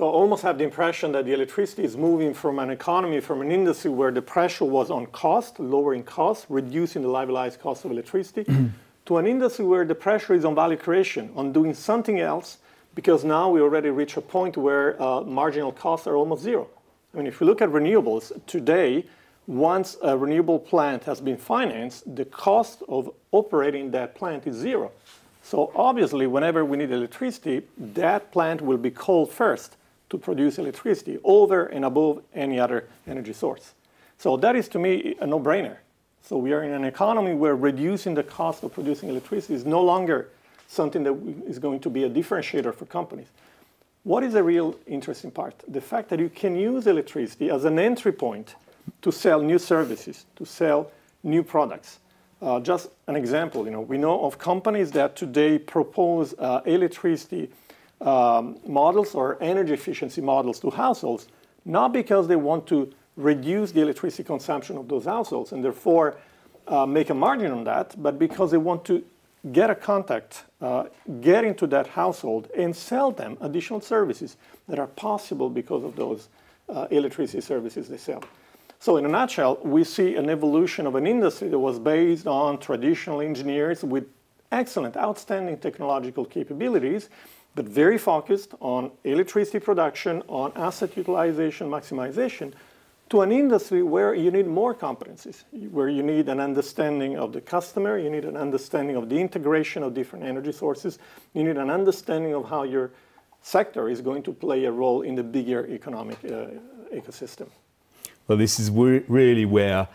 So I almost have the impression that the electricity is moving from an economy, from an industry where the pressure was on cost, lowering costs, reducing the levelized cost of electricity, to an industry where the pressure is on value creation, on doing something else, because now we already reach a point where marginal costs are almost zero. I mean, if you look at renewables, today, once a renewable plant has been financed, the cost of operating that plant is zero. So obviously, whenever we need electricity, that plant will be called first to produce electricity over and above any other energy source. So that is, to me, a no-brainer. So we are in an economy where reducing the cost of producing electricity is no longer something that is going to be a differentiator for companies. What is the real interesting part? The fact that you can use electricity as an entry point to sell new services, to sell new products. Just an example, we know of companies that today propose electricity models or energy efficiency models to households, not because they want to reduce the electricity consumption of those households and therefore make a margin on that, but because they want to get a contact, get into that household and sell them additional services that are possible because of those electricity services they sell. So in a nutshell, we see an evolution of an industry that was based on traditional engineers with excellent, outstanding technological capabilities, but very focused on electricity production, on asset utilization, maximization, to an industry where you need more competencies, where you need an understanding of the customer, you need an understanding of the integration of different energy sources, you need an understanding of how your sector is going to play a role in the bigger economic ecosystem. Well, this is really where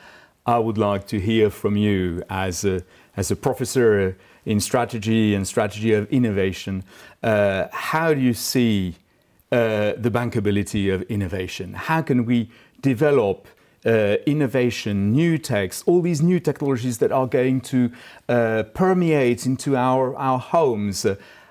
I would like to hear from you as a professor in strategy and strategy of innovation. How do you see the bankability of innovation? How can we develop innovation, new techs, all these new technologies that are going to permeate into our homes?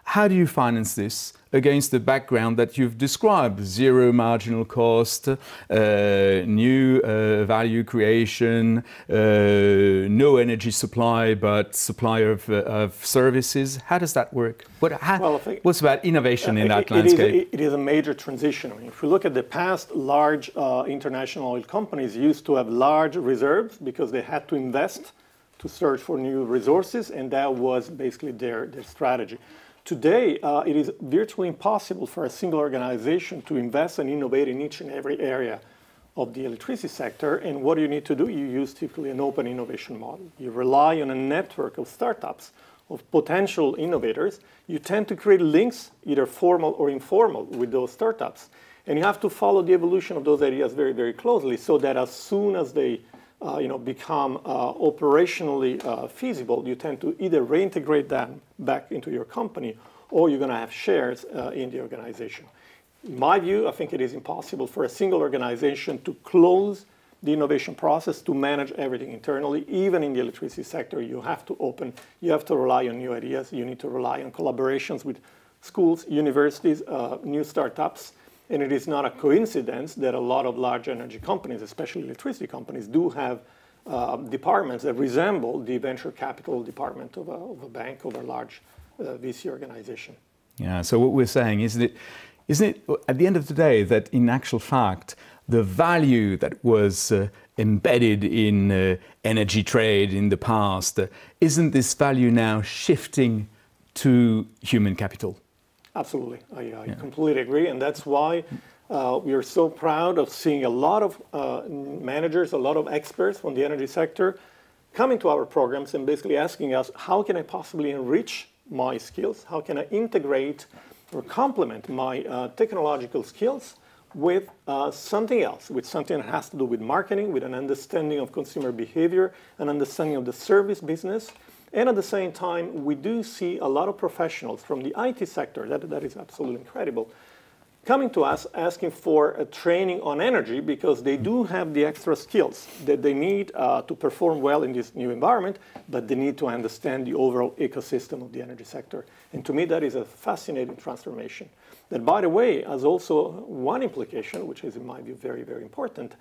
How do you finance this against the background that you've described? Zero marginal cost, new value creation, no energy supply, but supply of services. How does that work? What's about innovation in that landscape? It is a major transition. I mean, if you look at the past, large international oil companies used to have large reserves because they had to invest to search for new resources, and that was basically their strategy. Today, it is virtually impossible for a single organization to invest and innovate in each and every area of the electricity sector. And what do you need to do? You use typically an open innovation model. You rely on a network of startups, of potential innovators. You tend to create links, either formal or informal, with those startups. And you have to follow the evolution of those ideas very, very closely so that as soon as they become operationally feasible, you tend to either reintegrate them back into your company or you're going to have shares in the organization. In my view, I think it is impossible for a single organization to close the innovation process, to manage everything internally. Even in the electricity sector, you have to rely on new ideas. You need to rely on collaborations with schools, universities, new startups. And it is not a coincidence that a lot of large energy companies, especially electricity companies, do have departments that resemble the venture capital department of a bank, of a large VC organization. Yeah, so what we're saying, isn't it at the end of the day that in actual fact, the value that was embedded in energy trade in the past, isn't this value now shifting to human capital? Absolutely. I completely agree. And that's why we are so proud of seeing a lot of managers, a lot of experts from the energy sector coming to our programs and basically asking us, how can I possibly enrich my skills? How can I integrate or complement my technological skills with something else, with something that has to do with marketing, with an understanding of consumer behavior, an understanding of the service business. And at the same time, we do see a lot of professionals from the IT sector, that is absolutely incredible, coming to us asking for a training on energy because they do have the extra skills that they need to perform well in this new environment, but they need to understand the overall ecosystem of the energy sector. And to me, that is a fascinating transformation. That, by the way, has also one implication, which is, in my view, very, very important,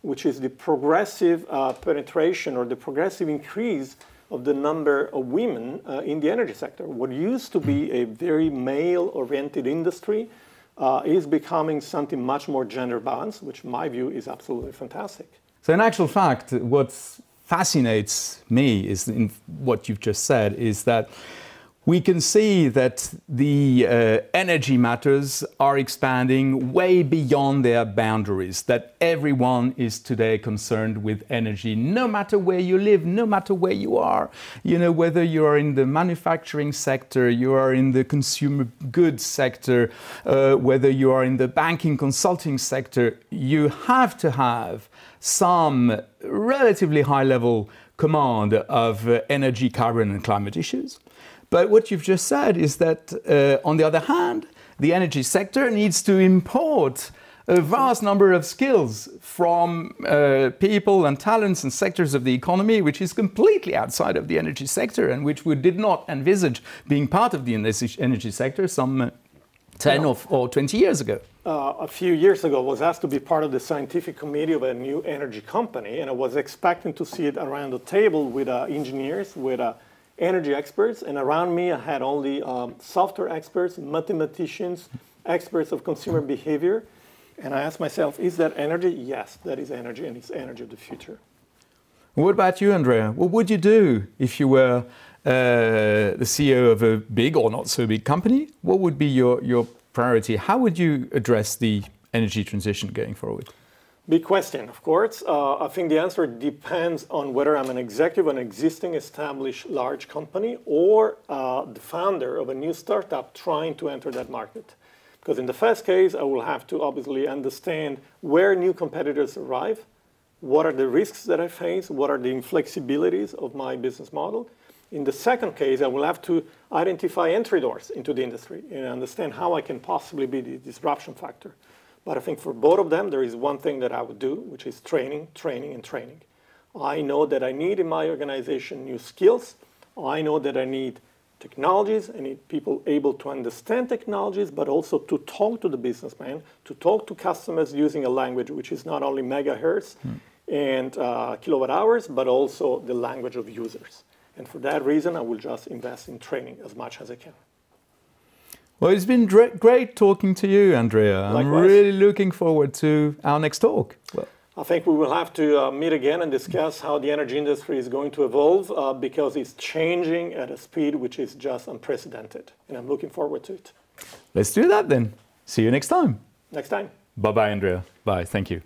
which is the progressive penetration or the progressive increase of the number of women in the energy sector. What used to be a very male-oriented industry is becoming something much more gender balanced, which in my view is absolutely fantastic. So in actual fact, what fascinates me is in what you've just said is that we can see that the energy matters are expanding way beyond their boundaries, that everyone is today concerned with energy, no matter where you live, no matter where you are. You know, whether you are in the manufacturing sector, you are in the consumer goods sector, whether you are in the banking consulting sector, you have to have some relatively high level command of energy, carbon and climate issues. But what you've just said is that, on the other hand, the energy sector needs to import a vast number of skills from people and talents and sectors of the economy, which is completely outside of the energy sector and which we did not envisage being part of the energy sector some 10 or 20 years ago. A few years ago, I was asked to be part of the scientific committee of a new energy company, and I was expecting to see it around the table with engineers, with energy experts, and around me I had only software experts, mathematicians, experts of consumer behavior. And I asked myself, is that energy? Yes, that is energy, and it's energy of the future. What about you, Andrea? What would you do if you were the CEO of a big or not so big company? What would be your priority? How would you address the energy transition going forward? Big question, of course. I think the answer depends on whether I'm an executive of an existing established large company or the founder of a new startup trying to enter that market. Because in the first case, I will have to obviously understand where new competitors arrive, what are the risks that I face, what are the inflexibilities of my business model. In the second case, I will have to identify entry doors into the industry and understand how I can possibly be the disruption factor. But I think for both of them, there is one thing that I would do, which is training, training, and training. I know that I need in my organization new skills. I know that I need technologies. I need people able to understand technologies, but also to talk to the businessman, to talk to customers using a language which is not only megahertz and kilowatt hours, but also the language of users. And for that reason, I will just invest in training as much as I can. Well, it's been great talking to you, Andrea. Likewise. I'm really looking forward to our next talk. Well, I think we will have to meet again and discuss how the energy industry is going to evolve because it's changing at a speed which is just unprecedented. And I'm looking forward to it. Let's do that then. See you next time. Next time. Bye-bye, Andrea. Bye. Thank you.